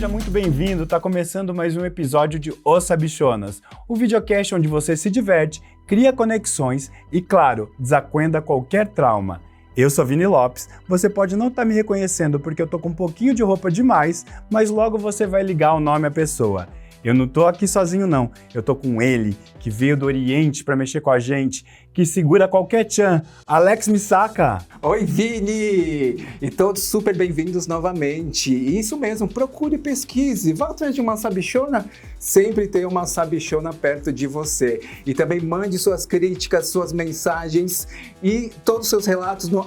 seja muito bem-vindo. Tá começando mais um episódio de Os Sabichonas, o videocast onde você se diverte, cria conexões e, claro, desacuenda qualquer trauma. Eu sou Vini Lopes, você pode não estar me reconhecendo porque eu tô com um pouquinho de roupa demais, mas logo você vai ligar o nome à pessoa. Eu não tô aqui sozinho não, eu tô com ele, que veio do Oriente para mexer com a gente, que segura qualquer tchan, Alex Misaka. Oi, Vini! E todos super bem-vindos novamente. Isso mesmo, procure e pesquise, vá atrás de uma sabichona, sempre tem uma sabichona perto de você. E também mande suas críticas, suas mensagens e todos os seus relatos no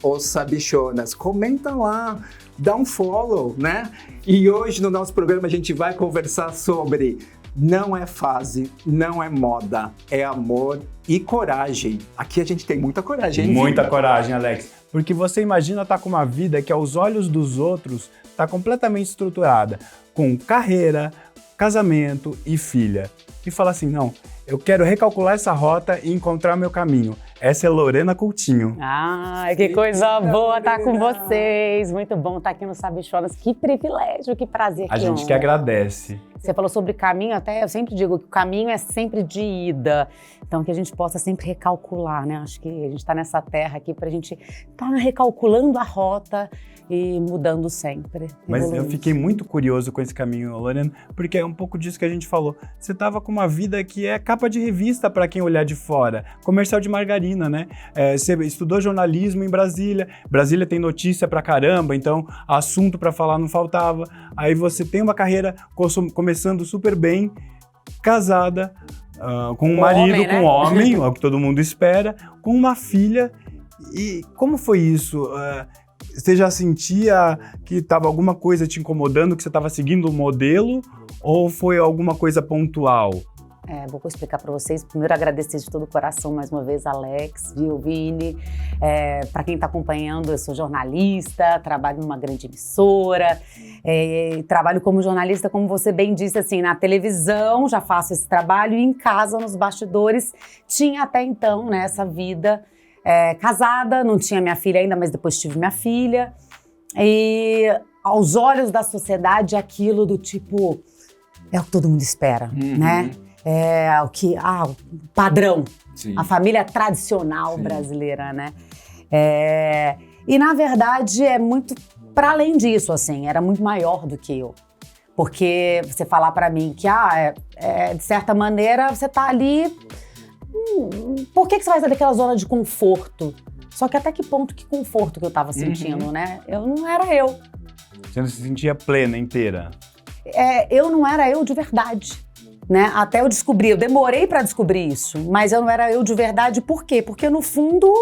@ossabichonas. Comenta lá, dá um follow, né? E hoje no nosso programa a gente vai conversar sobre não é fase, não é moda, é amor e coragem. Aqui a gente tem muita coragem, hein? Muita coragem, Alex. Porque você imagina estar com uma vida que aos olhos dos outros está completamente estruturada, com carreira, casamento e filha. E fala assim, não, eu quero recalcular essa rota e encontrar meu caminho. Essa é Lorena Coutinho. Ai, que coisa boa estar com vocês. Muito bom estar aqui no Sabichonas. Que privilégio, que prazer. A gente que agradece. Você falou sobre caminho, até eu sempre digo que o caminho é sempre de ida. Então que a gente possa sempre recalcular, né? Acho que a gente está nessa terra aqui para a gente estar recalculando a rota e mudando sempre. Mas eu fiquei muito curioso com esse caminho, Lorena, porque é um pouco disso que a gente falou. Você estava com uma vida que é capa de revista para quem olhar de fora, comercial de margarina, né? Você estudou jornalismo em Brasília, Brasília tem notícia pra caramba, então assunto para falar não faltava. Aí você tem uma carreira começando super bem, casada, com um marido, homem, né? com um homem, é o que todo mundo espera, com uma filha. E como foi isso? Você já sentia que estava alguma coisa te incomodando, que você estava seguindo o modelo, ou foi alguma coisa pontual? Vou explicar para vocês. Primeiro, agradecer de todo o coração mais uma vez, Alex, viu, Vini. Para quem está acompanhando, eu sou jornalista, trabalho numa grande emissora, trabalho como jornalista, como você bem disse, assim, na televisão, já faço esse trabalho, e em casa, nos bastidores, tinha até então, né, essa vida casada, não tinha minha filha ainda, mas depois tive minha filha. E aos olhos da sociedade, aquilo do tipo, é o que todo mundo espera, né? É o que, o padrão, sim, a família tradicional, sim, brasileira, né? E na verdade é muito para além disso, assim, era muito maior do que eu. Porque você falar para mim que, de certa maneira, você tá ali, por que você vai sair daquela zona de conforto? Só que até que ponto, que conforto que eu tava sentindo, né? Eu não era eu. Você não se sentia plena, inteira? Eu não era eu de verdade. Né? Até eu descobri, eu demorei para descobrir isso, mas eu não era eu de verdade. Por quê? Porque no fundo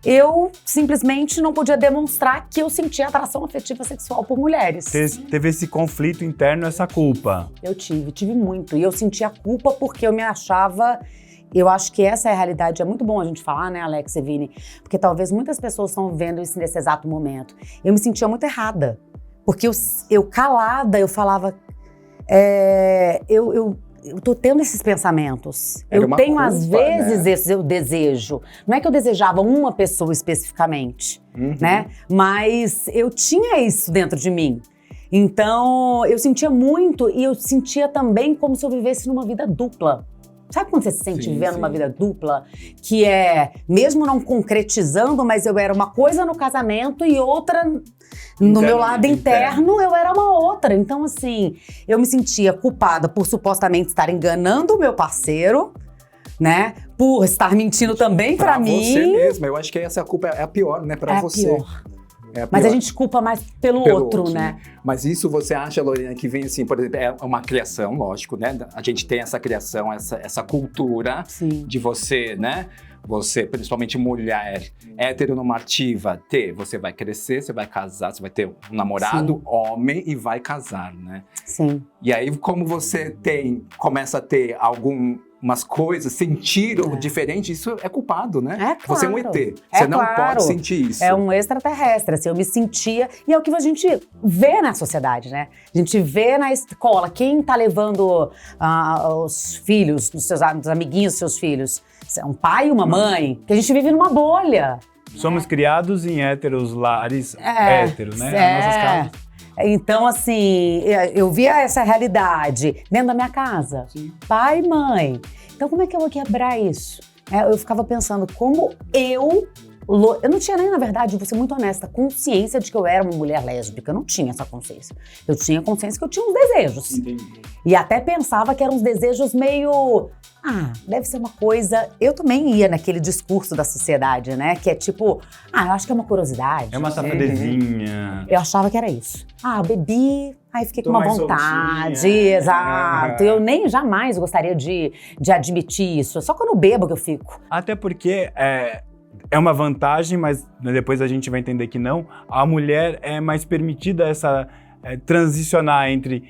eu simplesmente não podia demonstrar que eu sentia atração afetiva sexual por mulheres. Teve esse conflito interno, essa culpa? Eu tive muito, e eu sentia culpa porque eu me achava. Eu acho que essa é a realidade. É muito bom a gente falar, né, Alex e Vini? Porque talvez muitas pessoas estão vendo isso nesse exato momento. Eu me sentia muito errada, porque eu calada, eu falava, eu tô tendo esses pensamentos. Eu tenho, culpa, às vezes, né, esse desejo. Não é que eu desejava uma pessoa especificamente, né? Mas eu tinha isso dentro de mim. Então, eu sentia muito, e eu sentia também como se eu vivesse numa vida dupla. Sabe quando você se sente vivendo uma vida dupla? Que mesmo não concretizando, mas eu era uma coisa no casamento e outra no meu lado interno, eu era uma outra. Então, assim, eu me sentia culpada por supostamente estar enganando o meu parceiro, né? Por estar mentindo também pra mim. Você mesma, eu acho que essa culpa é a pior, né? Pra você. Pior. Mas a gente culpa mais pelo outro, né? Mas isso você acha, Lorena, que vem assim, por exemplo, é uma criação, lógico, né? A gente tem essa criação, essa cultura, sim, de você, né? Você, principalmente mulher, heteronormativa, você vai crescer, você vai casar, você vai ter um namorado, sim, homem, e vai casar, né? Sim. E aí, como você começa a ter umas coisas, sentir o diferente, isso é culpado, né? Claro. Você é um ET, você não pode sentir isso. É um extraterrestre, assim, eu me sentia, e é o que a gente vê na sociedade, né? A gente vê na escola, quem tá levando os filhos, dos amiguinhos dos seus filhos? Um pai e uma mãe, que a gente vive numa bolha. Somos criados em lares héteros, né? As nossas casas. Então, assim, eu via essa realidade dentro da minha casa. Sim. Pai e mãe. Então, como é que eu vou quebrar isso? Eu ficava pensando como eu não tinha nem, na verdade, vou ser muito honesta, consciência de que eu era uma mulher lésbica. Eu não tinha essa consciência. Eu tinha consciência que eu tinha uns desejos. Entendi. E até pensava que eram uns desejos meio... deve ser uma coisa... Eu também ia naquele discurso da sociedade, né? Que é tipo, eu acho que é uma curiosidade. É uma safadezinha. Eu achava que era isso. Eu bebi, aí fiquei com Tô uma mais vontade. soltinha. Exato. Eu nem jamais gostaria de admitir isso. Só quando eu bebo que eu fico. Até porque é uma vantagem, mas depois a gente vai entender que não. A mulher é mais permitida essa transicionar entre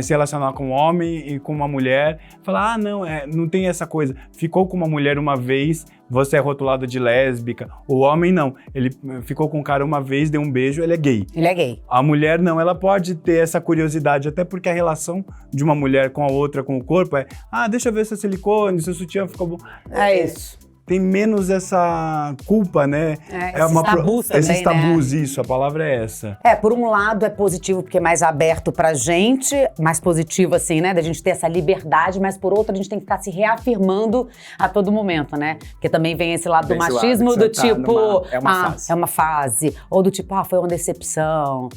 se relacionar com um homem e com uma mulher. Falar, não tem essa coisa. Ficou com uma mulher uma vez, você é rotulado de lésbica. O homem não. Ele ficou com um cara uma vez, deu um beijo, ele é gay. Ele é gay. A mulher não, ela pode ter essa curiosidade, até porque a relação de uma mulher com a outra, com o corpo deixa eu ver seu silicone, seu sutiã ficou bom. É isso. Tem menos essa culpa, né? Esses tabus também, esses tabus, né? isso, a palavra é essa. Por um lado é positivo porque é mais aberto pra gente, mais positivo assim, né? Da gente ter essa liberdade, mas por outro a gente tem que ficar se reafirmando a todo momento, né? Porque também vem esse lado do machismo, do tipo... É uma fase. É uma fase. Ou do tipo, foi uma decepção.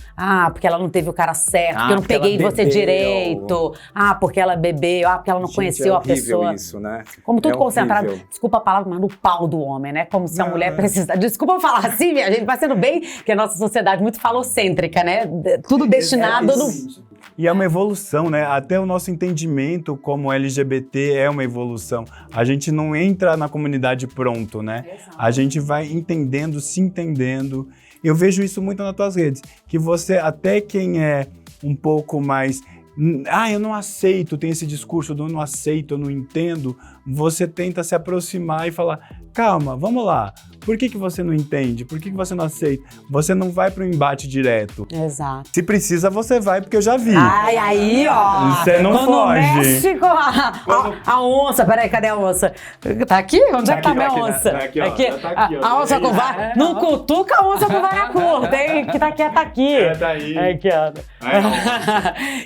porque ela não teve o cara certo, porque eu não peguei você direito. Porque ela bebeu, porque ela não conheceu a pessoa. Isso, né? Como tudo concentrado, horrível. desculpa a palavra, mas no pau do homem, né? Como se a mulher precisasse... Desculpa eu falar assim, minha gente, mas sendo bem que a nossa sociedade é muito falocêntrica, né? Tudo destinado no... E é uma evolução, né? Até o nosso entendimento como LGBT é uma evolução. A gente não entra na comunidade pronto, né? Exato. A gente vai entendendo, se entendendo. Eu vejo isso muito nas tuas redes, que você, até quem é um pouco mais... eu não aceito, tem esse discurso do eu não aceito, eu não entendo. Você tenta se aproximar e falar, calma, vamos lá. Por que você não entende? Por que você não aceita? Você não vai para um embate direto. Exato. Se precisa, você vai, porque eu já vi. Aí, ó. Você não quando foge. mexe com a onça. Peraí, cadê a onça? Tá aqui? Onde é que tá minha onça? Aqui, ó. Tá aqui, ó. A onça com vara. Não cutuca a onça com vara curta, hein? Que tá quieta aqui. Tá aí. Aqui, ó.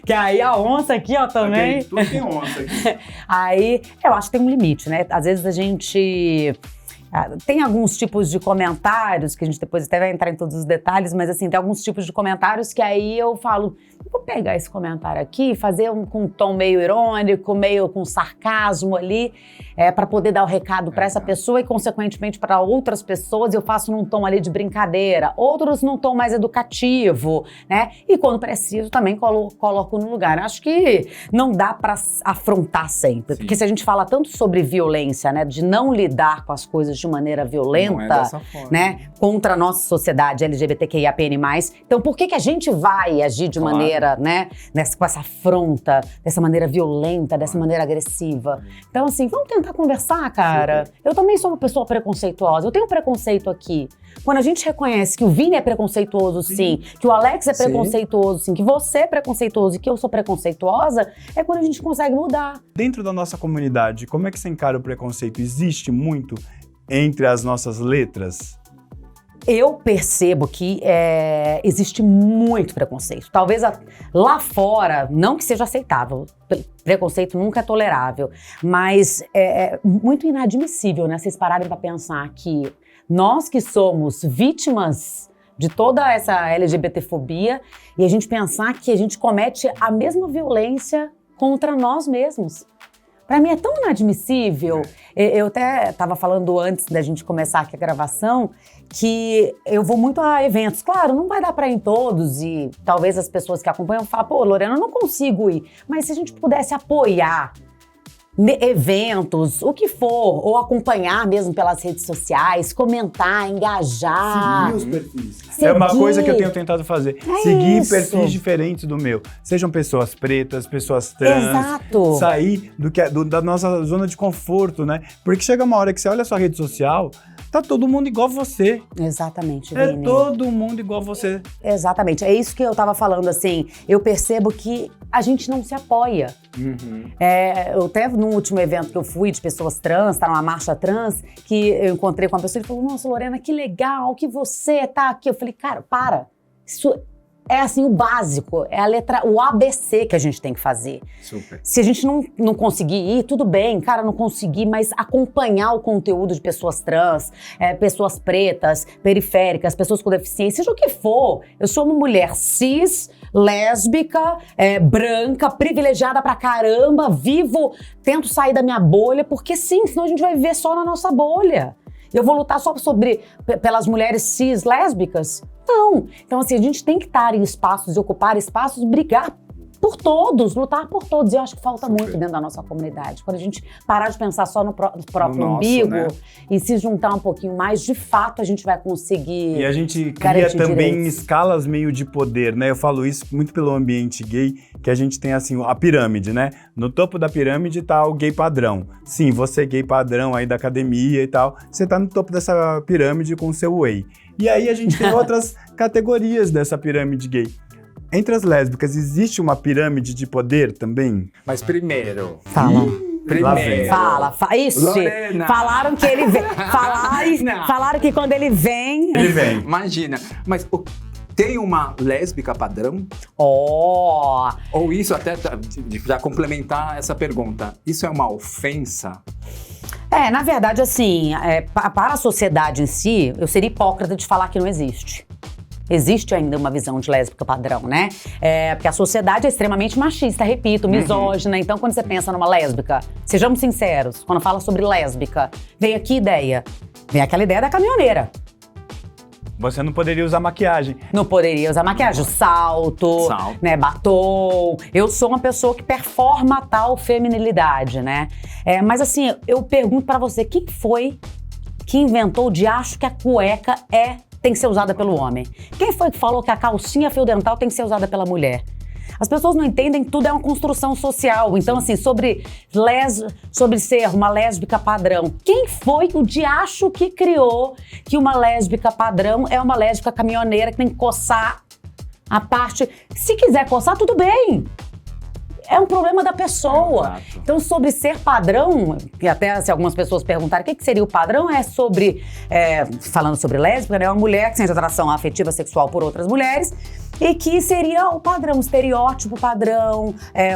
Que aí a onça aqui, ó, também. Aqui, tudo tem onça aqui. Aí, eu acho que tem um limite, né? Às vezes a gente... Tem alguns tipos de comentários, que a gente depois até vai entrar em todos os detalhes, mas assim, tem alguns tipos de comentários que aí eu falo, vou pegar esse comentário aqui e fazer com um tom meio irônico, meio com sarcasmo ali, para poder dar o recado para essa pessoa e, consequentemente, para outras pessoas, eu faço num tom ali de brincadeira, outros num tom mais educativo, né? E quando preciso, também coloco no lugar. Acho que não dá para afrontar sempre, porque se a gente fala tanto sobre violência, né, de não lidar com as coisas de maneira violenta, Não é dessa forma. né, contra a nossa sociedade LGBTQIAPN+, então por que a gente vai agir de maneira, né, com essa afronta, dessa maneira violenta, dessa maneira agressiva? Então assim, vamos tentar conversar, cara. Eu também sou uma pessoa preconceituosa, eu tenho preconceito aqui. Quando a gente reconhece que o Vini é preconceituoso, sim, que o Alex é preconceituoso, sim, que você é preconceituoso e que eu sou preconceituosa, é quando a gente consegue mudar. Dentro da nossa comunidade, como é que você encara o preconceito? Existe muito entre as nossas letras? Eu percebo que existe muito preconceito. Talvez lá fora, não que seja aceitável, preconceito nunca é tolerável, mas é muito inadmissível, né? Vocês pararem para pensar que nós que somos vítimas de toda essa LGBTfobia e a gente pensar que a gente comete a mesma violência contra nós mesmos. Para mim é tão inadmissível. Eu até estava falando antes da gente começar aqui a gravação que eu vou muito a eventos. Claro, não vai dar para ir em todos e talvez as pessoas que acompanham falem, pô, Lorena, eu não consigo ir. Mas se a gente pudesse apoiar eventos, o que for, ou acompanhar mesmo pelas redes sociais, comentar, engajar. Seguir os perfis. É uma coisa que eu tenho tentado fazer. Seguir perfis diferentes do meu. Sejam pessoas pretas, pessoas trans. Exato. Sair da nossa zona de conforto, né? Porque chega uma hora que você olha a sua rede social, tá todo mundo igual você. Exatamente, Vini. É todo mundo igual você. Exatamente. É isso que eu tava falando, assim. Eu percebo que a gente não se apoia. Uhum. Eu até no último evento que eu fui de pessoas trans, tá numa marcha trans, que eu encontrei com uma pessoa e falou, nossa, Lorena, que legal que você tá aqui. Eu falei, cara, para. Isso é assim o básico, é o ABC que a gente tem que fazer. Super. Se a gente não conseguir ir, tudo bem, cara, não conseguir, mas acompanhar o conteúdo de pessoas trans, pessoas pretas, periféricas, pessoas com deficiência, seja o que for. Eu sou uma mulher cis, lésbica, branca, privilegiada pra caramba, tento sair da minha bolha, porque sim, senão a gente vai viver só na nossa bolha. Eu vou lutar só pelas mulheres cis lésbicas? Não. Então, assim, a gente tem que estar em espaços, ocupar espaços, brigar por todos, lutar por todos. E eu acho que falta muito dentro da nossa comunidade. Quando a gente parar de pensar só no próprio umbigo, né? E se juntar um pouquinho mais, de fato, a gente vai conseguir. E a gente cria também escalas meio de poder, né? Eu falo isso muito pelo ambiente gay, que a gente tem assim, a pirâmide, né? No topo da pirâmide tá o gay padrão. Sim, você gay padrão aí da academia e tal, você tá no topo dessa pirâmide com o seu whey. E aí a gente tem outras categorias dessa pirâmide gay. Entre as lésbicas, existe uma pirâmide de poder também? Mas primeiro... Fala. Primeiro. Fala. Isso. Lorena. Falaram que ele vem. Falaram que quando ele vem... Ele vem. Imagina. Mas tem uma lésbica padrão? Ó. Ou isso, até já complementar essa pergunta, isso é uma ofensa? Na verdade, assim, para a sociedade em si, eu seria hipócrita de falar que não existe. Existe ainda uma visão de lésbica padrão, né? Porque a sociedade é extremamente machista, repito, misógina. Então, quando você pensa numa lésbica, sejamos sinceros, quando fala sobre lésbica, vem aqui ideia. Vem aquela ideia da caminhoneira. Você não poderia usar maquiagem. Não poderia usar maquiagem, salto, né, batom. Eu sou uma pessoa que performa tal feminilidade, né? Mas assim, eu pergunto pra você, quem foi que inventou de acho que a cueca tem que ser usada pelo homem? Quem foi que falou que a calcinha fio dental tem que ser usada pela mulher? As pessoas não entendem que tudo é uma construção social. Então, assim, sobre ser uma lésbica padrão, quem foi o diacho que criou que uma lésbica padrão é uma lésbica caminhoneira que tem que coçar a parte... Se quiser coçar, tudo bem. É um problema da pessoa. Então, sobre ser padrão, e até se algumas pessoas perguntarem o que seria o padrão, falando sobre lésbica, né? Uma mulher que sente atração afetiva sexual por outras mulheres e que seria o padrão, o estereótipo padrão,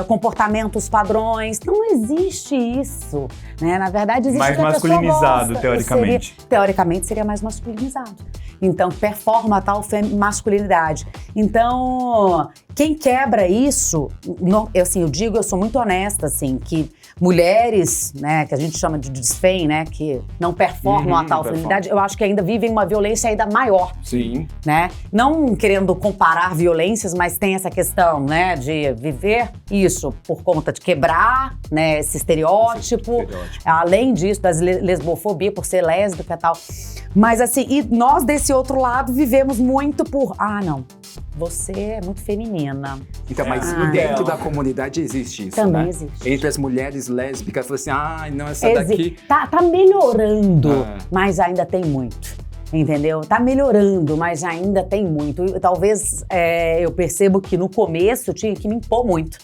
comportamentos padrões. Não existe isso, né? Na verdade, existe mais masculinizado, teoricamente. Teoricamente, seria mais masculinizado. Então, performa tal masculinidade. Então, quem quebra isso, eu sou muito honesta, assim, que mulheres, né, que a gente chama de desfem, né, que não performam a tal feminilidade, eu acho que ainda vivem uma violência ainda maior. Sim. Né? Não querendo comparar violências, mas tem essa questão, né, de viver isso por conta de quebrar, né, esse estereótipo. Além disso, das lesbofobia por ser lésbica e tal. Mas assim, e nós desse outro lado vivemos muito não, você é muito feminina. Então, mas dentro da comunidade existe isso, também, né? Existe. Entre as mulheres lésbicas, fala assim, não, essa daqui... Tá melhorando, mas ainda tem muito. Entendeu? Tá melhorando, mas ainda tem muito. E talvez eu percebo que no começo eu tinha que me impor muito.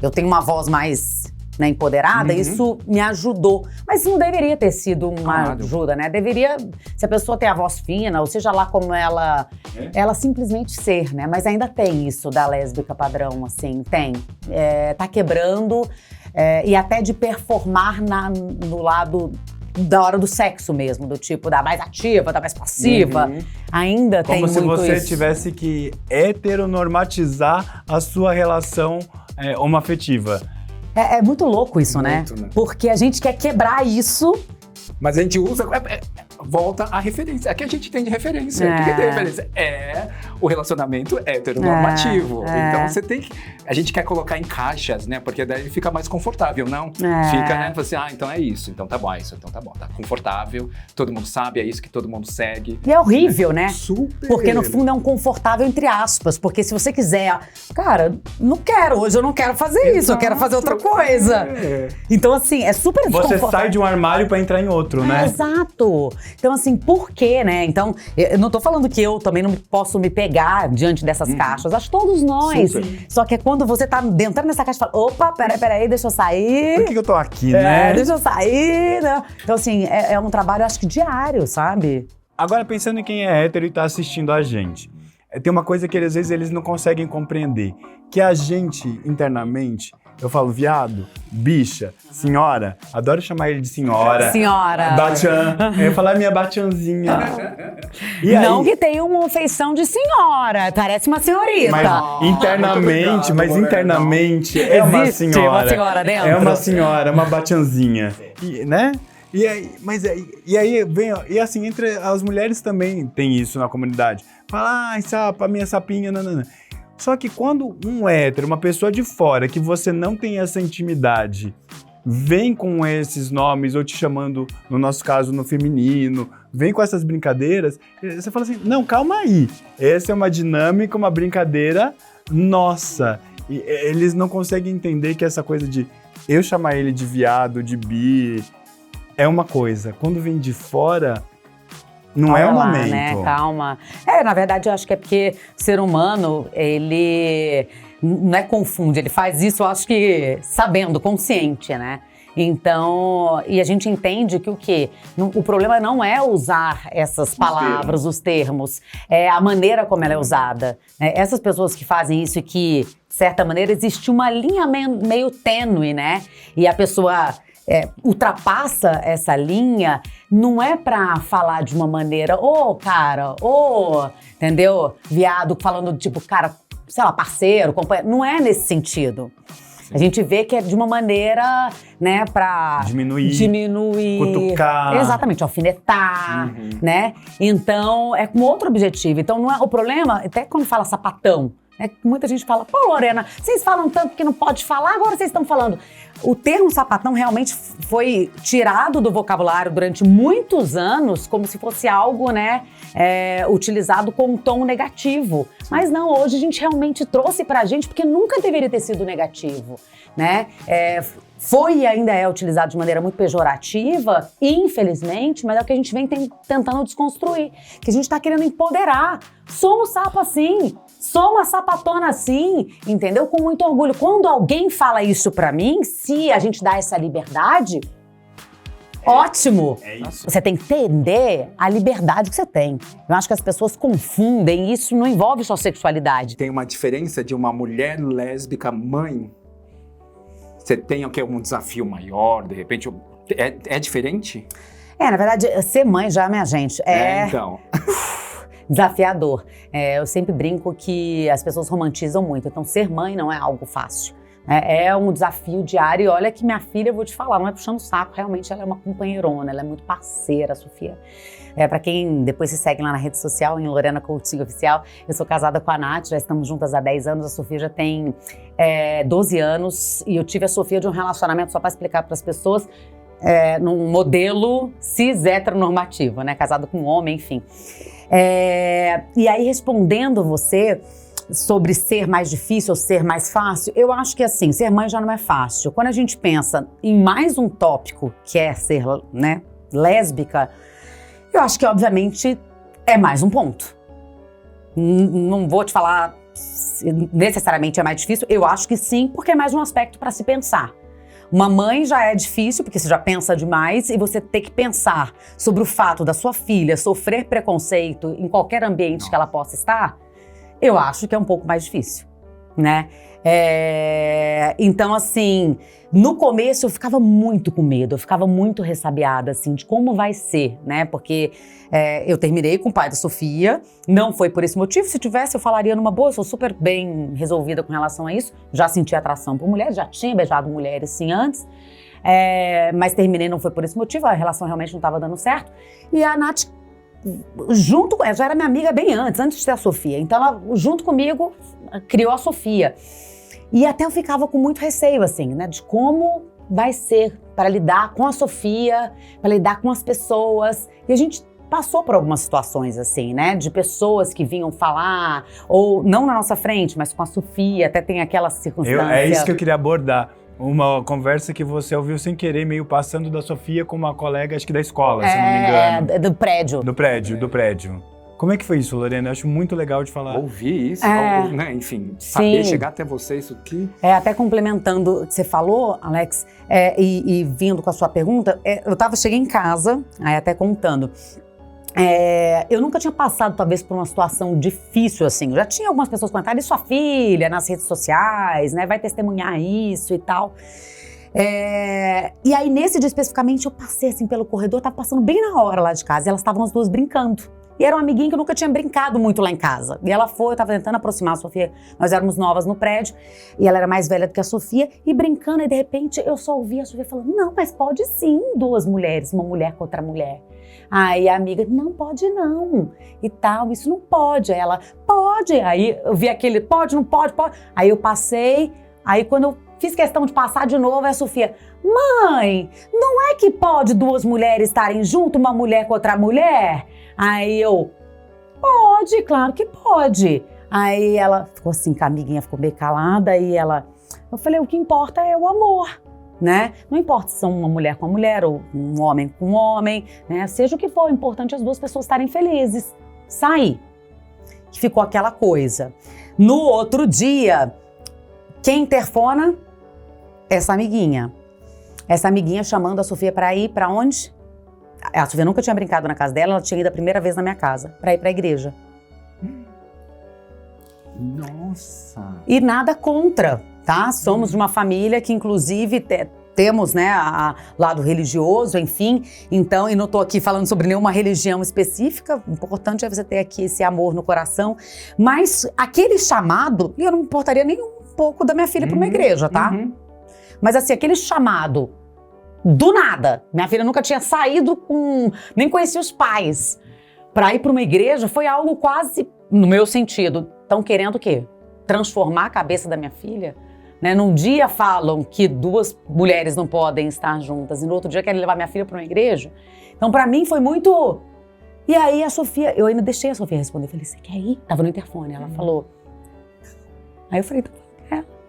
Eu tenho uma voz mais... né, empoderada, isso me ajudou. Mas isso não deveria ter sido uma ajuda, né? Deveria, se a pessoa tem a voz fina, ou seja lá como ela simplesmente ser, né? Mas ainda tem isso da lésbica padrão, assim, tem. Tá quebrando, e até de performar no lado da hora do sexo mesmo, do tipo da mais ativa, da mais passiva. Ainda tem muito isso. Como se você tivesse que heteronormatizar a sua relação homoafetiva. É muito louco isso, né? Porque a gente quer quebrar isso. Mas a gente usa... volta à referência. Aqui a gente tem de referência. O que tem referência? O relacionamento heteronormativo. Então você tem que... A gente quer colocar em caixas, né? Porque daí fica mais confortável, não? Fica, né? Assim, então é isso. Então tá bom, então tá bom. Tá confortável, todo mundo sabe, é isso que todo mundo segue. E é horrível, né? Super! Porque no fundo é um confortável entre aspas. Porque se você quiser... Cara, não quero, hoje eu não quero fazer isso, eu quero fazer outra coisa. Então assim, é super desconfortável. Você sai de um armário pra entrar em outro, né? Exato! Então assim, por quê, né? Então, eu não tô falando que eu também não posso me pegar diante dessas caixas. Acho que todos nós. Só que é quando você tá entrando nessa caixa e fala, opa, peraí, deixa eu sair. Por que eu tô aqui, né? Deixa eu sair, né? Então assim, é um trabalho, acho que diário, sabe? Agora, pensando em quem é hétero e tá assistindo a gente. tem uma coisa que às vezes eles não conseguem compreender, que a gente, internamente, eu falo viado, bicha, senhora, adoro chamar ele de senhora. Senhora. Batian, eu ia falar minha batianzinha. E Não aí, que tenha uma feição de senhora, parece uma senhorita. mas internamente é uma Existe senhora. uma senhora dentro? É uma senhora, uma batianzinha, né? E aí vem, e assim, entre as mulheres também tem isso na comunidade. Fala, ai, sapa, minha sapinha, nanana. Só que quando um hétero, uma pessoa de fora, que você não tem essa intimidade, vem com esses nomes, ou te chamando, no nosso caso, no feminino, vem com essas brincadeiras, você fala assim, não, calma aí. Essa é uma dinâmica, uma brincadeira nossa. E eles não conseguem entender que essa coisa de eu chamar ele de viado, de bi, é uma coisa. Quando vem de fora, não é o momento. Né? Calma. Na verdade, eu acho que é porque o ser humano, ele não é confunde, ele faz isso, eu acho que sabendo, consciente, né? Então, e a gente entende que o quê? O problema não é usar essas palavras, os termos, é a maneira como ela é usada. Essas pessoas que fazem isso e que, de certa maneira, existe uma linha meio tênue, né? E a pessoa ultrapassa essa linha, não é pra falar de uma maneira, cara, entendeu? Viado, falando tipo, cara, sei lá, parceiro, companheiro, não é nesse sentido. A gente vê que é de uma maneira, né, pra diminuir, cutucar. Exatamente, alfinetar, né? Então, é com outro objetivo. Então, não é o problema, até quando fala sapatão, muita gente fala, pô, Lorena, vocês falam tanto que não pode falar, agora vocês estão falando. O termo sapatão realmente foi tirado do vocabulário durante muitos anos como se fosse algo, né, utilizado com um tom negativo. Mas não, hoje a gente realmente trouxe pra gente, porque nunca deveria ter sido negativo, né? Foi e ainda é utilizado de maneira muito pejorativa, infelizmente, mas é o que a gente vem tentando desconstruir, que a gente tá querendo empoderar. Somos sapo assim, sou uma sapatona assim, entendeu? Com muito orgulho. Quando alguém fala isso pra mim, se a gente dá essa liberdade, ótimo! É isso. Você tem que entender a liberdade que você tem. Eu acho que as pessoas confundem, isso não envolve só sexualidade. Tem uma diferença de uma mulher lésbica mãe? Você tem algum desafio maior, de repente? É diferente? Na verdade, ser mãe já, minha gente, então. desafiador. Eu sempre brinco que as pessoas romantizam muito, então ser mãe não é algo fácil. É um desafio diário e olha que minha filha, eu vou te falar, não é puxando o saco, realmente ela é uma companheirona, ela é muito parceira, a Sofia. Pra quem depois se segue lá na rede social, em Lorena Coutinho Oficial, eu sou casada com a Nath, já estamos juntas há 10 anos, a Sofia já tem 12 anos e eu tive a Sofia de um relacionamento, só para explicar para as pessoas, num modelo cis heteronormativo, né, casado com um homem, enfim. E aí respondendo você sobre ser mais difícil ou ser mais fácil, eu acho que assim, ser mãe já não é fácil. Quando a gente pensa em mais um tópico que é ser, né, lésbica, eu acho que obviamente é mais um ponto. Não vou te falar se necessariamente é mais difícil, eu acho que sim, porque é mais um aspecto para se pensar. Uma mãe já é difícil, porque você já pensa demais, e você ter que pensar sobre o fato da sua filha sofrer preconceito em qualquer ambiente que ela possa estar, eu acho que é um pouco mais difícil, né? Então, assim, no começo eu ficava muito com medo, eu ficava muito ressabiada, assim, de como vai ser, né? Porque eu terminei com o pai da Sofia, não foi por esse motivo, se tivesse eu falaria numa boa, eu sou super bem resolvida com relação a isso, já senti atração por mulheres, já tinha beijado mulheres, sim, antes, mas terminei, não foi por esse motivo, a relação realmente não estava dando certo, e a Nath, junto, já era minha amiga bem antes de ter a Sofia, então ela, junto comigo, criou a Sofia. E até eu ficava com muito receio, assim, né, de como vai ser para lidar com a Sofia, para lidar com as pessoas. E a gente passou por algumas situações, assim, né, de pessoas que vinham falar, ou não na nossa frente, mas com a Sofia, até tem aquela circunstância. É isso que eu queria abordar. Uma conversa que você ouviu sem querer, meio passando da Sofia com uma colega, acho que da escola, se não me engano. Do prédio. Do prédio. Como é que foi isso, Lorena? Eu acho muito legal de falar. Ouvir isso, né? Enfim, saber chegar até você, isso aqui. Até complementando o que você falou, Alex, e vindo com a sua pergunta, cheguei em casa, aí até contando. eu nunca tinha passado, talvez, por uma situação difícil, assim. Já tinha algumas pessoas comentando, e sua filha nas redes sociais, né? Vai testemunhar isso e tal. E aí, nesse dia especificamente, eu passei, assim, pelo corredor, tava passando bem na hora lá de casa, e elas estavam as duas brincando. E era uma amiguinha que eu nunca tinha brincado muito lá em casa. E ela foi, eu tava tentando aproximar a Sofia, nós éramos novas no prédio, e ela era mais velha do que a Sofia, e brincando, e de repente eu só ouvi a Sofia falando, não, mas pode sim, duas mulheres, uma mulher com outra mulher. Aí a amiga, não pode não, e tal, isso não pode. Aí ela, pode. Aí eu vi aquele, pode, não pode, pode. Aí eu passei, aí quando eu fiz questão de passar de novo, a Sofia, mãe, não é que pode duas mulheres estarem junto, uma mulher com outra mulher? Aí eu, pode, claro que pode. Aí ela ficou assim, com a amiguinha ficou meio calada, e eu falei, o que importa é o amor, né? Não importa se são uma mulher com uma mulher ou um homem com um homem, né? Seja o que for, o importante é as duas pessoas estarem felizes. Saí. Ficou aquela coisa. No outro dia, quem interfona? Essa amiguinha. Essa amiguinha chamando a Sofia para ir para onde? A Sofia nunca tinha brincado na casa dela, ela tinha ido a primeira vez na minha casa, para ir para a igreja. Nossa! E nada contra, tá? Somos de uma família que, inclusive, temos, né, lado religioso, enfim. Então, e não tô aqui falando sobre nenhuma religião específica, o importante é você ter aqui esse amor no coração. Mas aquele chamado, eu não me importaria nem um pouco da minha filha para uma igreja, tá? Mas assim, aquele chamado, do nada, minha filha nunca tinha saído nem conhecia os pais, para ir para uma igreja, foi algo quase, no meu sentido, estão querendo o quê? Transformar a cabeça da minha filha? Né? Num dia falam que duas mulheres não podem estar juntas, e no outro dia querem levar minha filha para uma igreja. Então, para mim, foi muito... E aí a Sofia, eu ainda deixei a Sofia responder, eu falei, você quer ir? Tava no interfone, ela falou... Aí eu falei,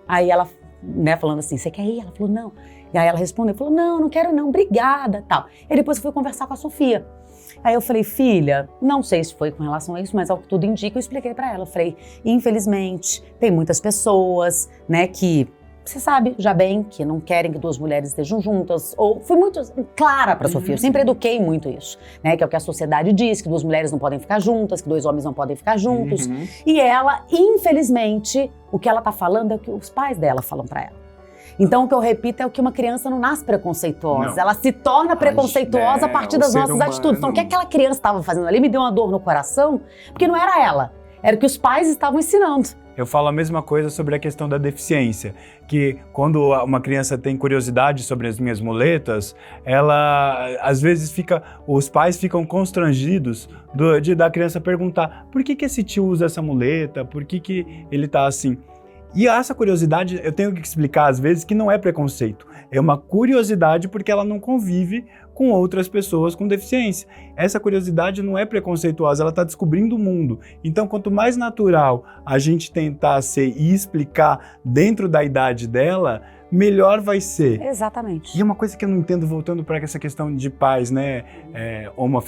Aí ela, né, falando assim, você quer ir? Ela falou, não. E aí ela respondeu, falou, não quero não, obrigada, tal. E depois eu fui conversar com a Sofia. Aí eu falei, filha, não sei se foi com relação a isso, mas ao que tudo indica, eu expliquei pra ela. Eu falei, infelizmente, tem muitas pessoas, né, que você sabe já bem que não querem que duas mulheres estejam juntas. Ou fui muito clara pra Sofia, eu sempre eduquei muito isso, né, que é o que a sociedade diz, que duas mulheres não podem ficar juntas, que dois homens não podem ficar juntos. E ela, infelizmente, o que ela tá falando é o que os pais dela falam pra ela. Então, o que eu repito é o que uma criança não nasce preconceituosa. Não. Ela se torna preconceituosa a partir das nossas atitudes. Então, o que aquela criança estava fazendo ali me deu uma dor no coração, porque não era ela, era o que os pais estavam ensinando. Eu falo a mesma coisa sobre a questão da deficiência, que quando uma criança tem curiosidade sobre as minhas muletas, ela, às vezes, os pais ficam constrangidos da criança perguntar por que esse tio usa essa muleta, por que ele tá assim. E essa curiosidade, eu tenho que explicar às vezes que não é preconceito, é uma curiosidade porque ela não convive com outras pessoas com deficiência. Essa curiosidade não é preconceituosa, ela está descobrindo o mundo. Então, quanto mais natural a gente tentar ser e explicar dentro da idade dela, melhor vai ser. Exatamente. E é uma coisa que eu não entendo, voltando para essa questão de pais, né,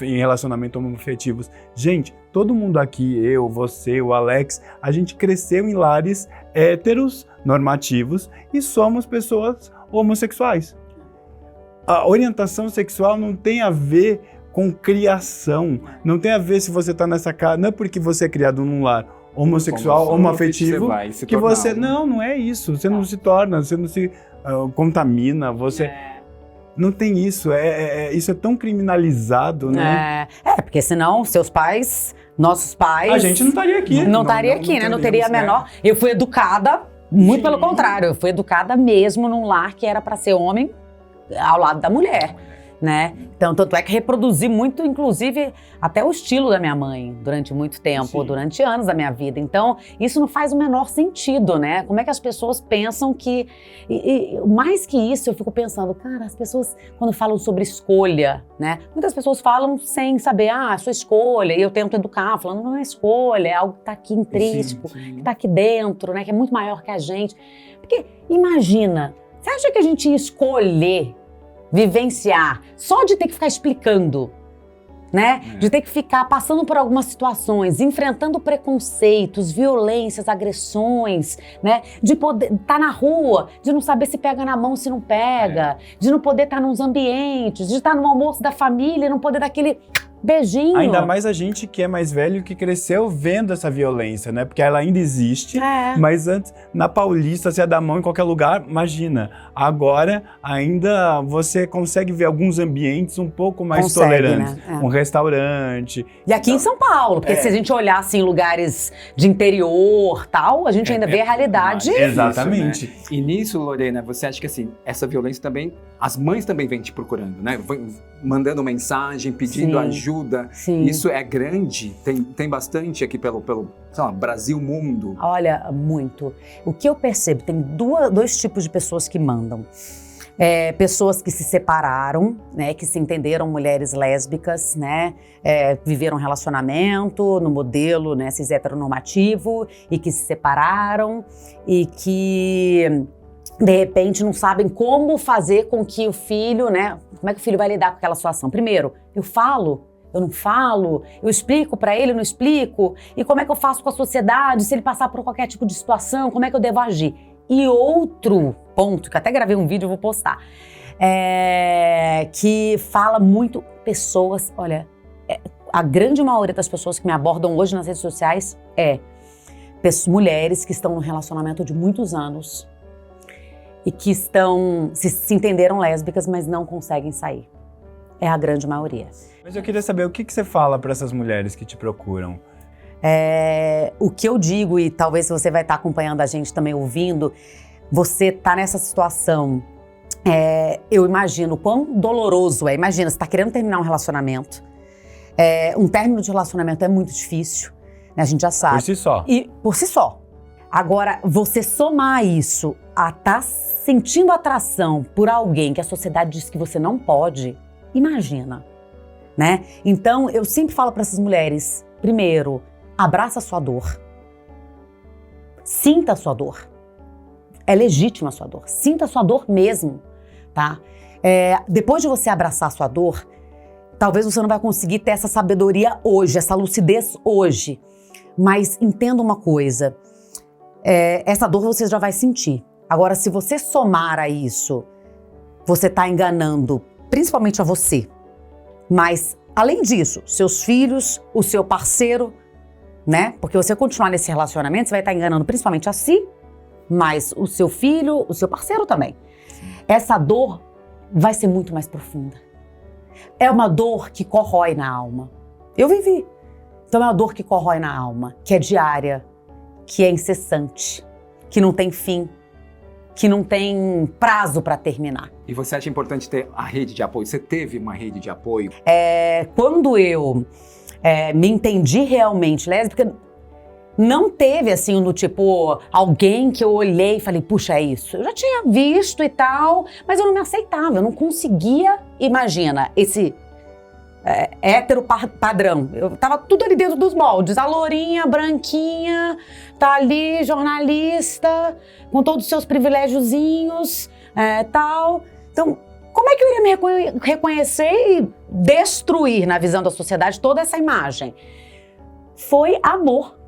em relacionamento homoafetivos. Gente, todo mundo aqui, eu, você, o Alex, a gente cresceu em lares héteros, normativos, e somos pessoas homossexuais. A orientação sexual não tem a ver com criação, não tem a ver se você está nessa casa, não é porque você é criado num lar homossexual, homoafetivo, que você... Não é isso. Você não se torna, você não se contamina, você... Não tem isso. Isso é tão criminalizado, né? Porque senão seus pais, nossos pais... A gente não estaria aqui. Não estaria aqui, né? Não teria a menor... Eu fui educada, muito pelo contrário, eu fui educada mesmo num lar que era para ser homem ao lado da mulher. Né? Então, tanto é que reproduzi muito, inclusive, até o estilo da minha mãe durante muito tempo, durante anos da minha vida. Então, isso não faz o menor sentido, né? Como é que as pessoas pensam que... mais que isso, eu fico pensando, cara, as pessoas, quando falam sobre escolha, né? Muitas pessoas falam sem saber, a sua escolha, e eu tento educar, falando, não é escolha, é algo que tá aqui intrínseco, que tá aqui dentro, né? Que é muito maior que a gente. Porque, imagina, você acha que a gente ia escolher vivenciar, só de ter que ficar explicando, né? De ter que ficar passando por algumas situações, enfrentando preconceitos, violências, agressões, né? De poder estar na rua, de não saber se pega na mão, se não pega, de não poder estar nos ambientes, de estar no almoço da família e não poder dar aquele beijinho. Ainda mais a gente que é mais velho, que cresceu vendo essa violência, né? Porque ela ainda existe, mas antes, na Paulista, se é dar mão em qualquer lugar, imagina. Agora, ainda você consegue ver alguns ambientes um pouco mais tolerantes. Né? Um restaurante. E aqui em São Paulo, porque se a gente olhar assim, lugares de interior tal, a gente ainda vê a realidade. Exatamente. Isso, né? E nisso, Lorena, você acha que assim, essa violência também, as mães também vêm te procurando, né? Mandando mensagem, pedindo ajuda. Sim. Isso é grande? Tem bastante aqui pelo sei lá, Brasil, mundo? Olha, muito. O que eu percebo, tem dois tipos de pessoas que mandam. Pessoas que se separaram, né, que se entenderam mulheres lésbicas, né, viveram um relacionamento no modelo, né, cis heteronormativo e que se separaram e que de repente não sabem como fazer com que o filho, né, como é que o filho vai lidar com aquela situação. Primeiro, eu falo, eu não falo, eu explico pra ele, eu não explico, e como é que eu faço com a sociedade, se ele passar por qualquer tipo de situação, como é que eu devo agir? E outro ponto, que até gravei um vídeo, eu vou postar, que fala muito, pessoas, olha, a grande maioria das pessoas que me abordam hoje nas redes sociais mulheres que estão num relacionamento de muitos anos e que se entenderam lésbicas, mas não conseguem sair. É a grande maioria. Mas eu queria saber o que você fala para essas mulheres que te procuram. O que eu digo, e talvez você vai estar acompanhando a gente também ouvindo, você está nessa situação, eu imagino o quão doloroso é. Imagina, você está querendo terminar um relacionamento. Um término de relacionamento é muito difícil, né? A gente já sabe. Por si só. E por si só. Agora, você somar isso a estar sentindo atração por alguém que a sociedade diz que você não pode, imagina, né? Então, eu sempre falo para essas mulheres, primeiro, abraça a sua dor. Sinta a sua dor. É legítima a sua dor. Sinta a sua dor mesmo, tá? Depois de você abraçar a sua dor, talvez você não vai conseguir ter essa sabedoria hoje, essa lucidez hoje. Mas entenda uma coisa, essa dor você já vai sentir. Agora, se você somar a isso, você está enganando principalmente a você. Mas, além disso, seus filhos, o seu parceiro, né? Porque você continuar nesse relacionamento, você vai estar enganando principalmente a si, mas o seu filho, o seu parceiro também. Essa dor vai ser muito mais profunda. É uma dor que corrói na alma. Eu vivi. Então é uma dor que corrói na alma, que é diária, que é incessante, que não tem fim, que não tem prazo para terminar. E você acha importante ter a rede de apoio? Você teve uma rede de apoio? Quando eu me entendi realmente lésbica, não teve assim, no tipo, alguém que eu olhei e falei, puxa, é isso. Eu já tinha visto e tal, mas eu não me aceitava, eu não conseguia, imagina, esse hétero padrão. Eu tava tudo ali dentro dos moldes, a lourinha, branquinha, tá ali, jornalista, com todos os seus privilégiozinhos, tal. Então, como é que eu iria me reconhecer e destruir na visão da sociedade toda essa imagem? Foi amor.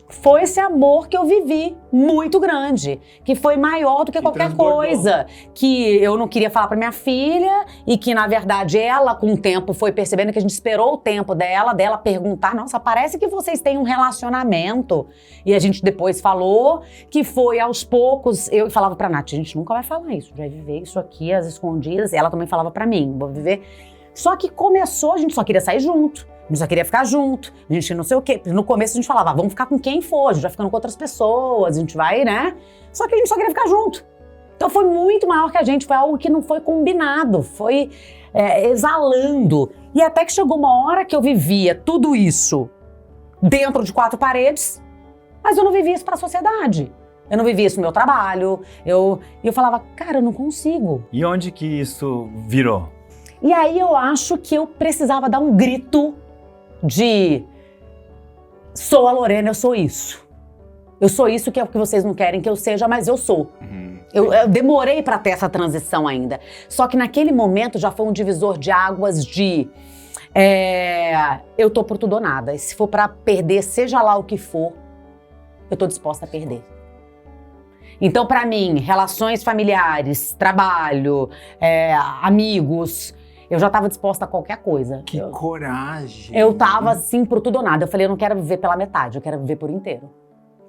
Foi esse amor que eu vivi, muito grande, que foi maior do que qualquer coisa, que eu não queria falar pra minha filha e que, na verdade, ela, com o tempo, foi percebendo que a gente esperou o tempo dela perguntar, nossa, parece que vocês têm um relacionamento. E a gente depois falou que foi aos poucos, eu falava pra Nath, a gente nunca vai falar isso, vai viver isso aqui às escondidas, e ela também falava pra mim, vou viver. Só que começou, a gente só queria sair junto. A gente só queria ficar junto, a gente não sei o quê. No começo a gente falava, vamos ficar com quem for, a gente vai ficando com outras pessoas, a gente vai, né? Só que a gente só queria ficar junto. Então foi muito maior que a gente, foi algo que não foi combinado, foi exalando. E até que chegou uma hora que eu vivia tudo isso dentro de 4 paredes, mas eu não vivia isso para a sociedade. Eu não vivia isso no meu trabalho, eu falava, cara, eu não consigo. E onde que isso virou? E aí eu acho que eu precisava dar um grito de sou a Lorena, eu sou isso. Eu sou isso que é o que vocês não querem que eu seja, mas eu sou. Eu demorei para ter essa transição ainda. Só que naquele momento já foi um divisor de águas de eu tô por tudo ou nada. E se for para perder, seja lá o que for, eu tô disposta a perder. Então, para mim, relações familiares, trabalho, amigos, Eu já tava disposta a qualquer coisa. Que coragem. Eu tava assim pro tudo ou nada. Eu falei, eu não quero viver pela metade, eu quero viver por inteiro.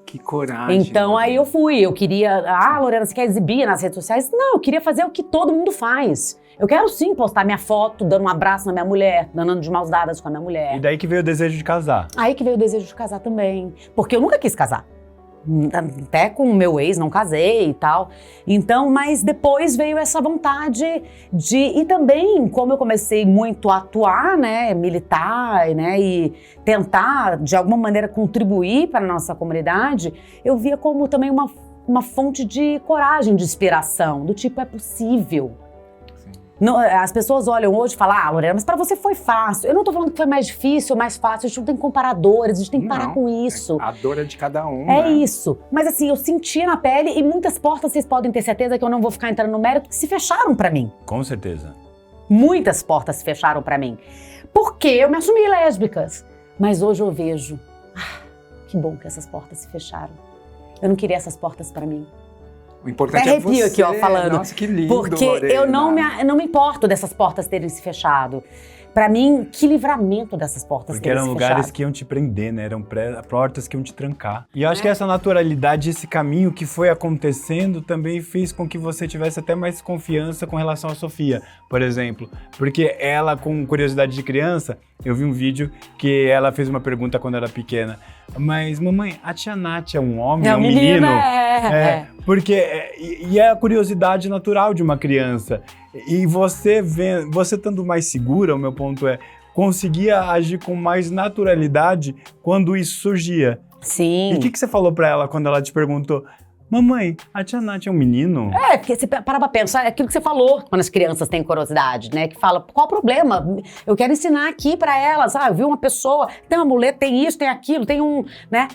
Que coragem. Então aí eu fui, eu queria... Lorena, você quer exibir nas redes sociais? Não, eu queria fazer o que todo mundo faz. Eu quero sim postar minha foto, dando um abraço na minha mulher, andando de mãos dadas com a minha mulher. E daí que veio o desejo de casar. Aí que veio o desejo de casar também. Porque eu nunca quis casar. Até com o meu ex não casei e tal. Então, mas depois veio essa vontade de... E também, como eu comecei muito a atuar, né, militar, né, e tentar, de alguma maneira, contribuir para a nossa comunidade, eu via como também uma fonte de coragem, de inspiração, do tipo, é possível. As pessoas olham hoje e falam, Lorena, mas pra você foi fácil. Eu não tô falando que foi mais difícil ou mais fácil, a gente não tem comparadores, a gente tem que parar com isso. A dor é de cada um, É né? isso. Mas assim, eu senti na pele e muitas portas, vocês podem ter certeza que eu não vou ficar entrando no mérito, que se fecharam pra mim. Com certeza. Muitas portas se fecharam pra mim. Porque eu me assumi lésbicas. Mas hoje eu vejo, que bom que essas portas se fecharam. Eu não queria essas portas pra mim. O importante Até é arrepio você. aqui, ó, falando. Nossa, que lindo, Porque Lorena. eu não me importo dessas portas terem se fechado. Pra mim, que livramento dessas portas Porque terem eram se lugares fechado. que iam te prender, né? Eram portas que iam te trancar. E eu acho que essa naturalidade, esse caminho que foi acontecendo também fez com que você tivesse até mais confiança com relação à Sofia, por exemplo. Porque ela, com curiosidade de criança, eu vi um vídeo que ela fez uma pergunta quando era pequena. Mas, mamãe, a tia Nath é um homem, é um menino? Porque é a curiosidade natural de uma criança. E você estando mais segura, o meu ponto é, conseguia agir com mais naturalidade quando isso surgia. Sim. E o que você falou pra ela quando ela te perguntou, mamãe, a tia Nath é um menino? Porque você para pra pensar, é aquilo que você falou quando as crianças têm curiosidade, né? Que fala, qual o problema? Eu quero ensinar aqui pra elas. Eu vi uma pessoa, tem um amuleto, tem isso, tem aquilo, tem um, né?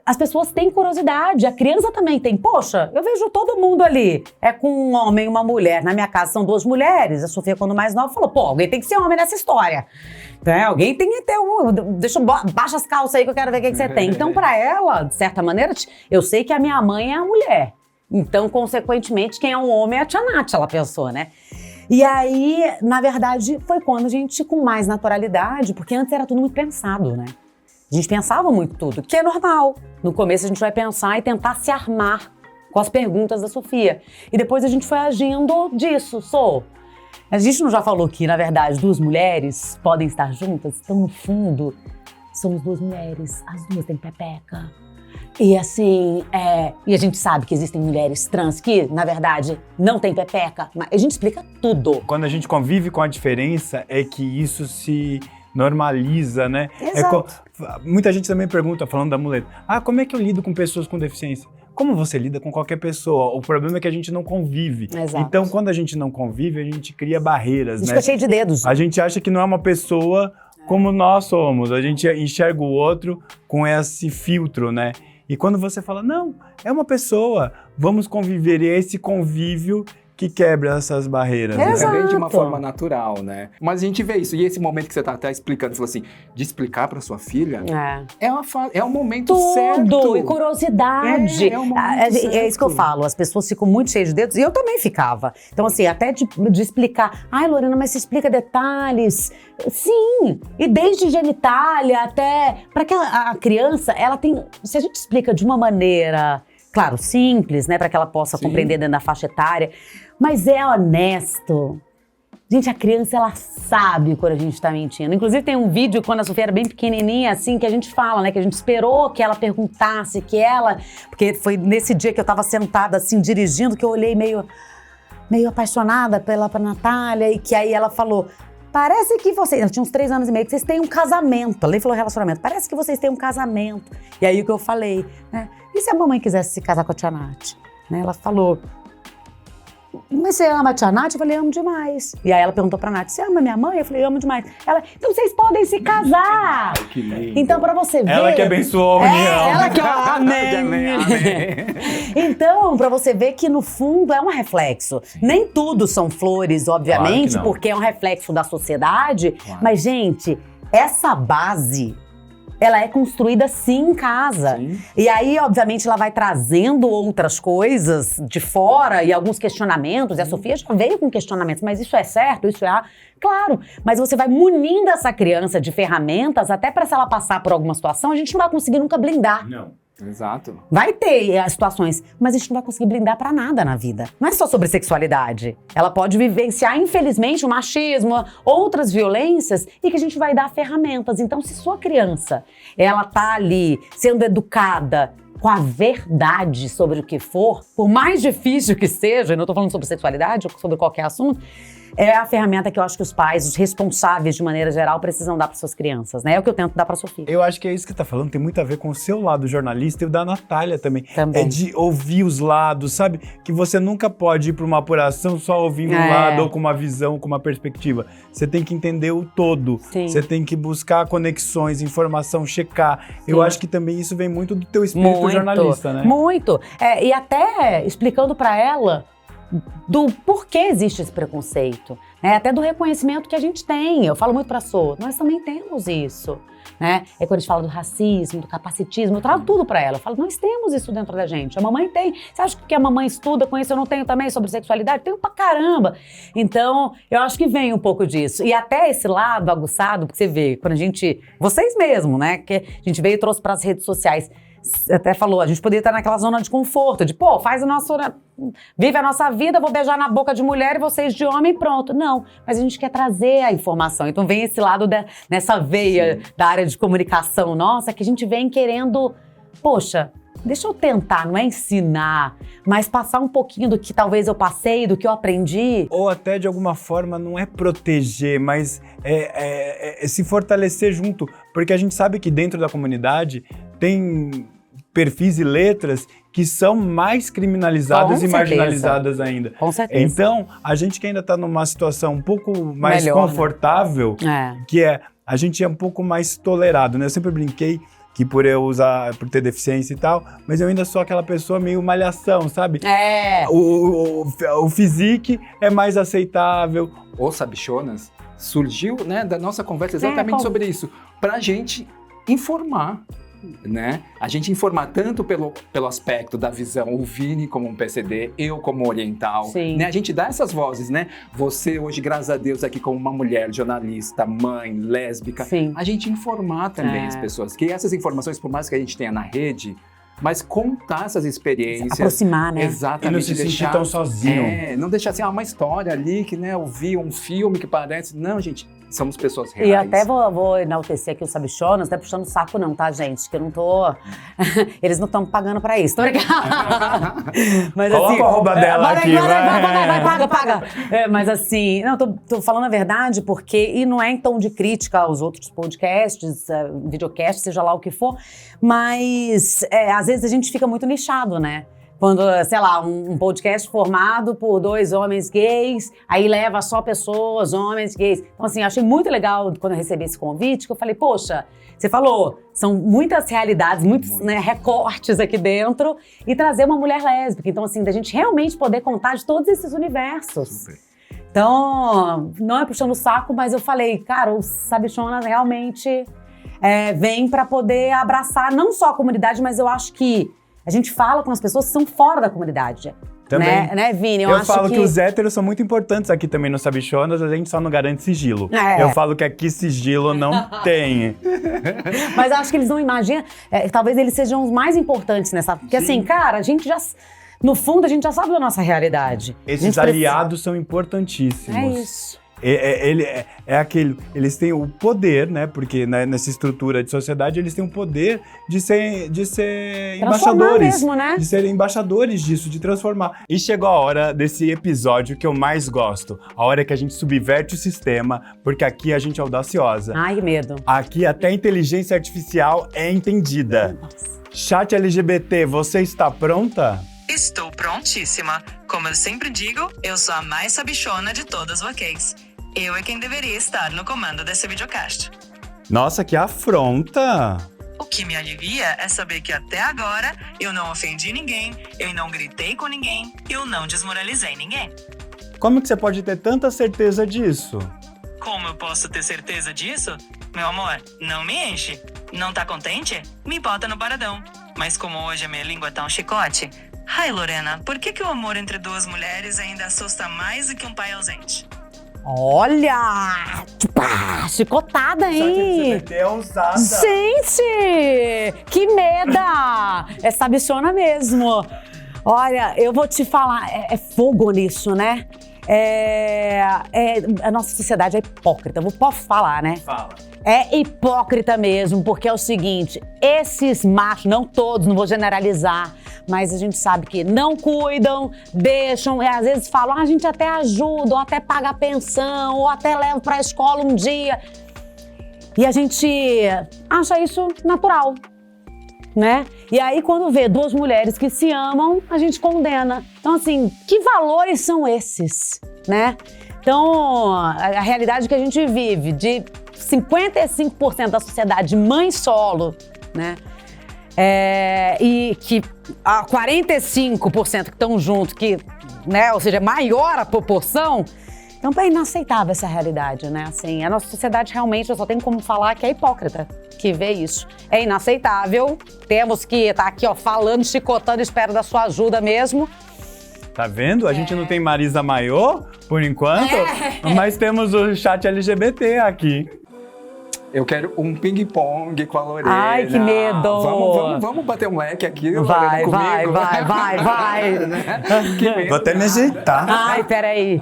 As pessoas têm curiosidade, a criança também tem. Poxa, eu vejo todo mundo ali, é com um homem e uma mulher. Na minha casa são 2 mulheres, a Sofia, quando mais nova, falou, alguém tem que ser homem nessa história. Né? Alguém tem que ter baixa as calças aí que eu quero ver o que você tem. Então, pra ela, de certa maneira, eu sei que a minha mãe é a mulher. Então, consequentemente, quem é um homem é a tia Nath, ela pensou, né? E aí, na verdade, foi quando a gente, com mais naturalidade, porque antes era tudo muito pensado, né? A gente pensava muito tudo, que é normal. No começo a gente vai pensar e tentar se armar com as perguntas da Sofia. E depois a gente foi agindo disso, A gente não já falou que, na verdade, 2 mulheres podem estar juntas? Então, no fundo, somos 2 mulheres, as 2 têm pepeca. E assim, e a gente sabe que existem mulheres trans que, na verdade, não têm pepeca, mas a gente explica tudo. Quando a gente convive com a diferença, é que isso se normaliza, né? Exato. Muita gente também pergunta, falando da muleta, como é que eu lido com pessoas com deficiência? Como você lida com qualquer pessoa? O problema é que a gente não convive. Exato. Então, quando a gente não convive, a gente cria barreiras, A gente né? fica cheio de dedos. A gente acha que não é uma pessoa como nós somos. A gente enxerga o outro com esse filtro, né? E quando você fala, não, é uma pessoa, vamos conviver, e é esse convívio que quebra essas barreiras. Né? Exato. Também de uma forma natural, né? Mas a gente vê isso. E esse momento que você tá até explicando, você falou assim, de explicar pra sua filha, é um momento certo. Tudo, e curiosidade. É um momento certo. É isso que eu falo, as pessoas ficam muito cheias de dedos, e eu também ficava. Então assim, até de explicar, Lorena, mas você explica detalhes. Sim, e desde genitália até... Para que a criança, ela tem... Se a gente explica de uma maneira... Claro, simples, né, para que ela possa compreender dentro da faixa etária, mas é honesto. Gente, a criança, ela sabe quando a gente tá mentindo. Inclusive, tem um vídeo, quando a Sofia era bem pequenininha, assim, que a gente fala, né, que a gente esperou que ela perguntasse, que ela... Porque foi nesse dia que eu tava sentada, assim, dirigindo, que eu olhei meio apaixonada pra Natália, e que aí ela falou... Parece que vocês... Ela tinha uns 3 anos e meio, que vocês têm um casamento. Ela nem falou relacionamento. Parece que vocês têm um casamento. E aí o que eu falei, né? E se a mamãe quisesse se casar com a tia Nath? Né? Ela falou... Mas você ama a tia Nath? Eu falei, amo demais. E aí ela perguntou pra Nath, você ama minha mãe? Eu falei, amo demais. Ela, então vocês podem se casar. Ai, que lindo. Então pra você ver... Ela que abençoou a união. Ela que... Amém. Então, pra você ver que no fundo é um reflexo. Sim. Nem tudo são flores, obviamente, claro porque é um reflexo da sociedade. Claro. Mas, gente, essa base ela é construída sim em casa. Sim. E aí, obviamente, ela vai trazendo outras coisas de fora e alguns questionamentos. E a Sofia já veio com questionamentos, mas isso é certo, isso é errado? Claro, mas você vai munindo essa criança de ferramentas, até para se ela passar por alguma situação, a gente não vai conseguir nunca blindar. Não. Exato. Vai ter as situações, mas a gente não vai conseguir blindar pra nada na vida. Não é só sobre sexualidade. Ela pode vivenciar, infelizmente, o machismo, outras violências, e que a gente vai dar ferramentas. Então, se sua criança, ela tá ali sendo educada com a verdade sobre o que for, por mais difícil que seja, eu não tô falando sobre sexualidade ou sobre qualquer assunto, é a ferramenta que eu acho que os pais, os responsáveis de maneira geral, precisam dar para suas crianças, né? É o que eu tento dar para Sofia. Eu acho que é isso que você tá falando, tem muito a ver com o seu lado jornalista e o da Natália também. Também. É de ouvir os lados, sabe? Que você nunca pode ir para uma apuração só ouvindo um É. lado ou com uma visão, com uma perspectiva. Você tem que entender o todo. Sim. Você tem que buscar conexões, informação, checar. Eu Sim. acho que também isso vem muito do teu espírito jornalista, né? Muito. E até explicando para ela do porquê existe esse preconceito, né? Até do reconhecimento que a gente tem. Eu falo muito para a Sô, nós também temos isso, né? É quando a gente fala do racismo, do capacitismo, eu trago tudo para ela. Eu falo, nós temos isso dentro da gente. A mamãe tem. Você acha que porque a mamãe estuda com isso eu não tenho também sobre sexualidade? Tenho pra caramba. Então, eu acho que vem um pouco disso. E até esse lado aguçado, porque você vê, quando a gente... Vocês mesmo, né? Que a gente veio e trouxe para as redes sociais. Até falou, a gente poderia estar naquela zona de conforto, de faz a nossa... Vive a nossa vida, vou beijar na boca de mulher e vocês de homem, pronto. Não, mas a gente quer trazer a informação. Então vem esse lado nessa veia da área de comunicação nossa, que a gente vem querendo, poxa, deixa eu tentar, não é ensinar, mas passar um pouquinho do que talvez eu passei, do que eu aprendi. Ou até, de alguma forma, não é proteger, mas é se fortalecer junto. Porque a gente sabe que dentro da comunidade tem perfis e letras que são mais criminalizadas Com e certeza. marginalizadas ainda. Com certeza. Então, a gente que ainda está numa situação um pouco mais Melhor, confortável, que a gente é um pouco mais tolerado, né? Eu sempre brinquei que por ter deficiência e tal, mas eu ainda sou aquela pessoa meio malhação, sabe? O physique é mais aceitável. O Sabichonas surgiu, né, da nossa conversa exatamente sobre isso, pra gente informar, né? A gente informar tanto pelo aspecto da visão, o Vini como um PCD, eu como oriental, Sim. né? A gente dá essas vozes, né? Você hoje, graças a Deus, aqui como uma mulher, jornalista, mãe, lésbica, Sim. a gente informar também as pessoas, que essas informações, por mais que a gente tenha na rede, mas contar essas experiências. Aproximar, né? Exatamente. E não se sentir tão sozinho. Não deixar assim, uma história ali que, né, eu vi um filme que parece. Não, gente, somos pessoas reais. E até vou enaltecer aqui os Sabichonas, não é puxando o saco não, tá, gente? Que eu não tô... Eles não estão pagando pra isso, tô brincando. Mas, coloca assim, a arroba dela aqui, vai, paga. Mas assim, não, tô falando a verdade porque, e não é em tom de crítica aos outros podcasts, videocasts, seja lá o que for, mas às vezes a gente fica muito nichado, né? Quando, sei lá, um podcast formado por 2 homens gays, aí leva só pessoas, homens gays. Então, assim, eu achei muito legal quando eu recebi esse convite, que eu falei, poxa, você falou, são muitas realidades, muitos né, recortes aqui dentro, e trazer uma mulher lésbica. Então, assim, da gente realmente poder contar de todos esses universos. Super. Então, não é puxando o saco, mas eu falei, cara, o Sabichonas realmente vem para poder abraçar não só a comunidade, mas eu acho que a gente fala com as pessoas que são fora da comunidade. Também. Né, Vini? Eu falo que os héteros são muito importantes aqui também no Sabichonas, a gente só não garante sigilo. Eu falo que aqui sigilo não tem. Mas acho que eles não imaginam, talvez eles sejam os mais importantes nessa... Porque assim, cara, a gente já... No fundo, a gente já sabe da nossa realidade. Esses aliados são importantíssimos. É isso. Eles têm o poder, né? Porque nessa estrutura de sociedade eles têm o poder de ser embaixadores, mesmo, né? de serem embaixadores disso, de transformar. E chegou a hora desse episódio que eu mais gosto, a hora que a gente subverte o sistema, porque aqui a gente é audaciosa. Ai, que medo. Aqui até a inteligência artificial é entendida. Chat LGBT, você está pronta? Estou prontíssima. Como eu sempre digo, eu sou a mais sabichona de todas vocês. Eu é quem deveria estar no comando desse videocast. Nossa, que afronta! O que me alivia é saber que até agora eu não ofendi ninguém, eu não gritei com ninguém, eu não desmoralizei ninguém. Como que você pode ter tanta certeza disso? Como eu posso ter certeza disso? Meu amor, não me enche. Não tá contente? Me bota no paredão. Mas como hoje a minha língua tá um chicote... Ai, Lorena, por que o amor entre duas mulheres ainda assusta mais do que um pai ausente? Olha! Chicotada, hein? LGBT é ousada. Gente! Que meda! É sabichona mesmo. Olha, eu vou te falar, é fogo nisso, né? A nossa sociedade é hipócrita, posso falar, né? Fala. É hipócrita mesmo, porque é o seguinte, esses machos, não todos, não vou generalizar, mas a gente sabe que não cuidam, deixam, e às vezes falam, a gente até ajuda, ou até paga a pensão, ou até leva pra escola um dia. E a gente acha isso natural, né? E aí, quando vê duas mulheres que se amam, a gente condena. Então, assim, que valores são esses, né? Então, a realidade que a gente vive de 55% da sociedade mãe solo, né? E que a 45% que estão juntos, que, né? Ou seja, é maior a proporção. Então, é inaceitável essa realidade, né? Assim, a nossa sociedade realmente, eu só tenho como falar que é hipócrita, que vê isso. É inaceitável, temos que estar aqui, ó, falando, chicotando, espero da sua ajuda mesmo. Tá vendo? A gente não tem Marisa Maiô, por enquanto, mas temos o chat LGBT aqui. Eu quero um ping-pong com a Lorena. Ai, que medo! Vamos bater um leque aqui, Vai, Lorena, vai, comigo? vai. Né? Que medo. Vou até me ajeitar. Ai, peraí.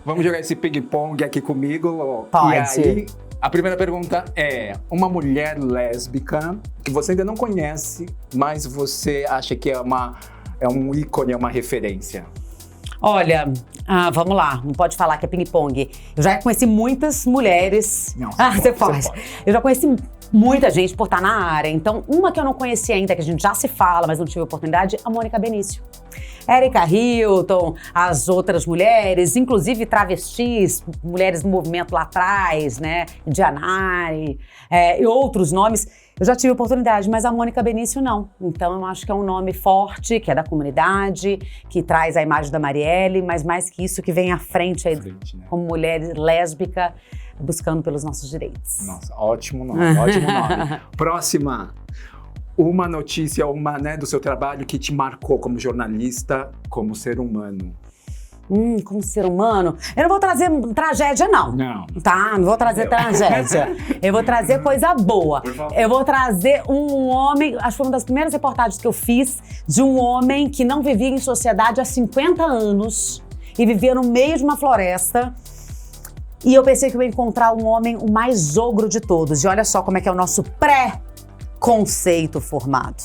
Vamos jogar esse ping-pong aqui comigo? Pode. E aí, a primeira pergunta é: uma mulher lésbica que você ainda não conhece, mas você acha que é um ícone, é uma referência? Olha, vamos lá, não pode falar que é ping-pong. Eu já conheci muitas mulheres. Não, você pode. Eu já conheci muita gente por estar na área. Então, uma que eu não conhecia ainda, que a gente já se fala, mas não tive oportunidade, a Mônica Benício. Erika Hilton, as outras mulheres, inclusive travestis, mulheres do movimento lá atrás, né? Dianari, e outros nomes. Eu já tive oportunidade, mas a Mônica Benício não. Então eu acho que é um nome forte, que é da comunidade, que traz a imagem da Marielle, mas mais que isso, que vem à frente aí, Né? como mulher lésbica, buscando pelos nossos direitos. Nossa, ótimo nome, ótimo nome. Próxima. Uma notícia, do seu trabalho que te marcou como jornalista, como ser humano. Como ser humano, eu não vou trazer tragédia, não. Não. Tá? Não vou trazer tragédia. Eu vou trazer coisa boa. Por favor. Eu vou trazer um homem, acho que foi uma das primeiras reportagens que eu fiz, de um homem que não vivia em sociedade há 50 anos e vivia no meio de uma floresta. E eu pensei que eu ia encontrar um homem o mais ogro de todos. E olha só como é que é o nosso pré-conceito formado.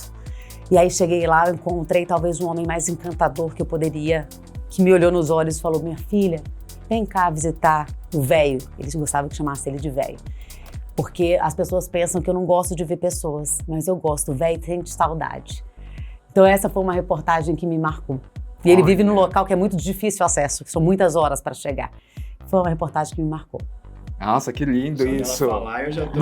E aí cheguei lá, eu encontrei talvez um homem mais encantador que eu poderia, que me olhou nos olhos e falou: minha filha, vem cá visitar o velho. Eles gostavam que chamasse ele de velho. Porque as pessoas pensam que eu não gosto de ver pessoas, mas eu gosto, o velho sente saudade. Então essa foi uma reportagem que me marcou. E ele vive num local que é muito difícil acesso, que são muitas horas para chegar. Foi uma reportagem que me marcou. Nossa, que lindo isso. Falar, eu já tô...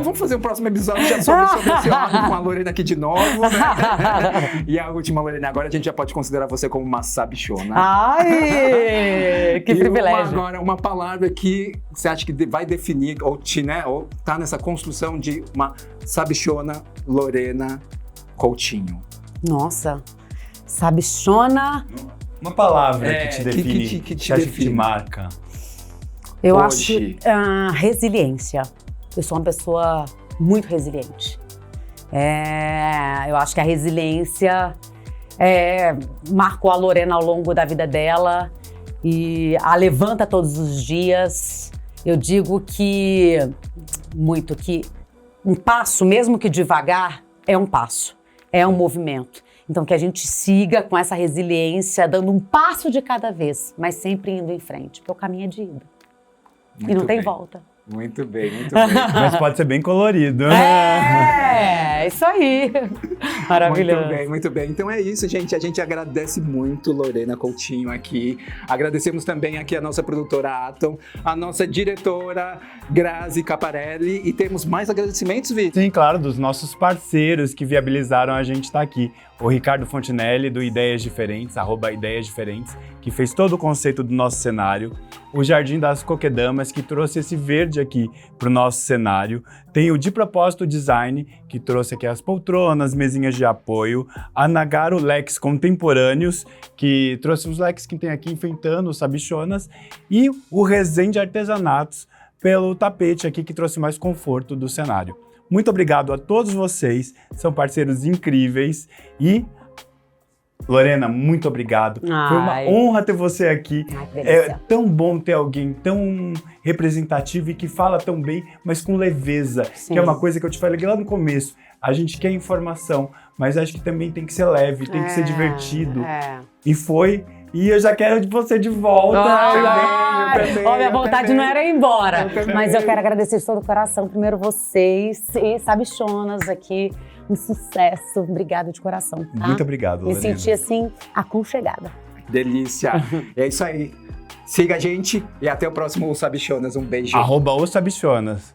Vamos fazer o próximo episódio já sobre esse homem com a Lorena aqui de novo, né? E a última, Lorena, agora a gente já pode considerar você como uma sabichona. Ai, que privilégio. Agora, uma palavra que você acha que vai definir, ou tá nessa construção de uma sabichona Lorena Coutinho. Nossa, sabichona. Uma palavra que te define, que te que acha que te define. marca. Eu Hoje. acho resiliência. Eu sou uma pessoa muito resiliente. Eu acho que a resiliência marcou a Lorena ao longo da vida dela e a levanta todos os dias. Eu digo que um passo, mesmo que devagar, é um passo, é um movimento. Então que a gente siga com essa resiliência, dando um passo de cada vez, mas sempre indo em frente, porque o caminho é de ida. E não tem volta. Muito bem, muito bem. Mas pode ser bem colorido. Isso aí. Maravilhoso. Muito bem, muito bem. Então é isso, gente. A gente agradece muito Lorena Coutinho aqui. Agradecemos também aqui a nossa produtora Atom, a nossa diretora Grazi Caparelli. E temos mais agradecimentos, Vitor? Sim, claro, dos nossos parceiros que viabilizaram a gente estar aqui. O Ricardo Fontinelli, do Ideias Diferentes, @Ideias Diferentes, que fez todo o conceito do nosso cenário. o Jardim das Coquedamas, que trouxe esse verde aqui para o nosso cenário. Tem o De Propósito Design, que trouxe aqui as poltronas, mesinhas de apoio. A Nagaro Leques Contemporâneos, que trouxe os leques que tem aqui enfeitando os sabichonas. E o Resende Artesanatos, pelo tapete aqui, que trouxe mais conforto do cenário. Muito obrigado a todos vocês, são parceiros incríveis e... Lorena, muito obrigado. Foi uma honra ter você aqui. É tão bom ter alguém tão representativo e que fala tão bem, mas com leveza. Sim. Que é uma coisa que eu te falei lá no começo. A gente quer informação, mas acho que também tem que ser leve, tem que ser divertido. E foi. E eu já quero você de volta. Minha vontade não era ir embora. Mas eu quero agradecer de todo o coração. Primeiro vocês e Sabichonas aqui. Um sucesso. Obrigada de coração, tá? Muito obrigado, Lorena. Me senti assim, aconchegada. Delícia. É isso aí. Siga a gente e até o próximo Sabichonas. Um beijo. @osabichonas.